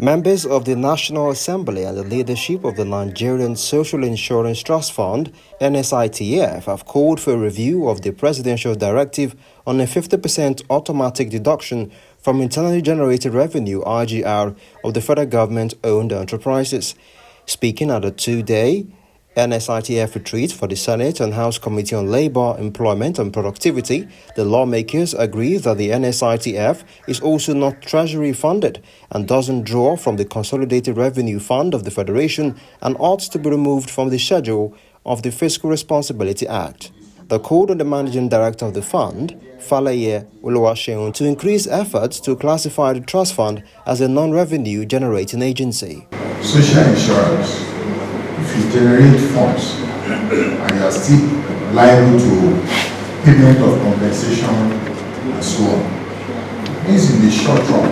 Members of the National Assembly and the leadership of the Nigerian Social Insurance Trust Fund, NSITF, have called for a review of the presidential directive on a 50% automatic deduction from internally generated revenue (IGR) of the federal government-owned enterprises. Speaking at a two-day NSITF retreat for the Senate and House Committee on Labor, Employment and Productivity, the lawmakers agree that the NSITF is also not treasury funded and doesn't draw from the Consolidated Revenue Fund of the Federation and ought to be removed from the schedule of the Fiscal Responsibility Act. The called on the managing director of the fund, Falaye Oluwaseun, to increase efforts to classify the trust fund as a non-revenue generating agency. Social insurance, if you generate funds and you are still liable to payment of compensation and so on, means in the short run,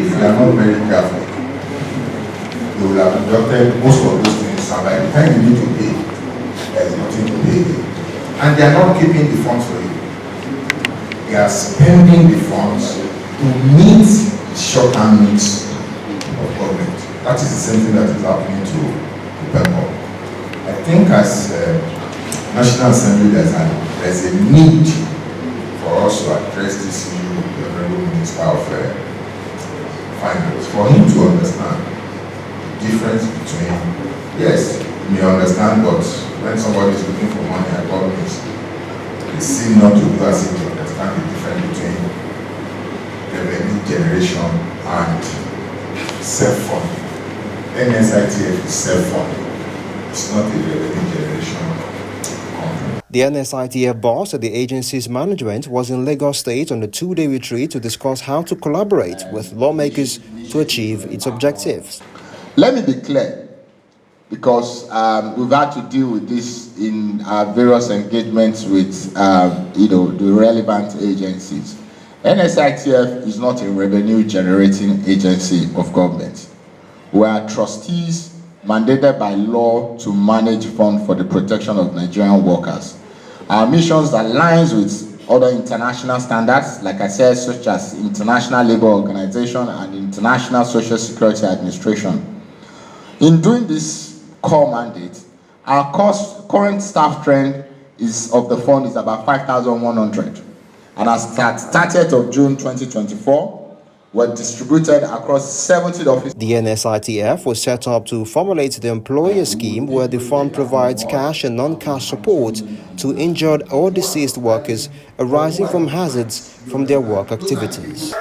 if you are not very careful, you will have deducted most of those things, and by the time you need to pay, there is nothing to pay. And they are not keeping the funds for you. They are spending the funds to meet the short-term needs of government. That is the same thing that is happening to people. I think as National Assembly, there's a need for us to address this issue with the Honorable Minister of Finance, for him to understand the difference between, yes, you may understand, but when somebody is looking for money at government, they seem not to do as if they understand the difference between revenue generation and self-funding. NSITF is self-funding. It's not a revenue generation company. The NSITF boss at the agency's management was in Lagos State on a two-day retreat to discuss how to collaborate with lawmakers to achieve its objectives. Let me be clear, because we've had to deal with this in our various engagements with the relevant agencies. NSITF is not a revenue generating agency of government. We are trustees mandated by law to manage funds for the protection of Nigerian workers. Our missions aligns with other international standards, like I said, such as International Labour Organization and International Social Security Administration. In doing this core mandate, our current staff trend of the fund is about 5,100. And as at 30th of June 2024, were distributed across 70 offices. The NSITF was set up to formulate the employer scheme where the fund provides cash and non-cash support to injured or deceased workers arising from hazards from their work activities.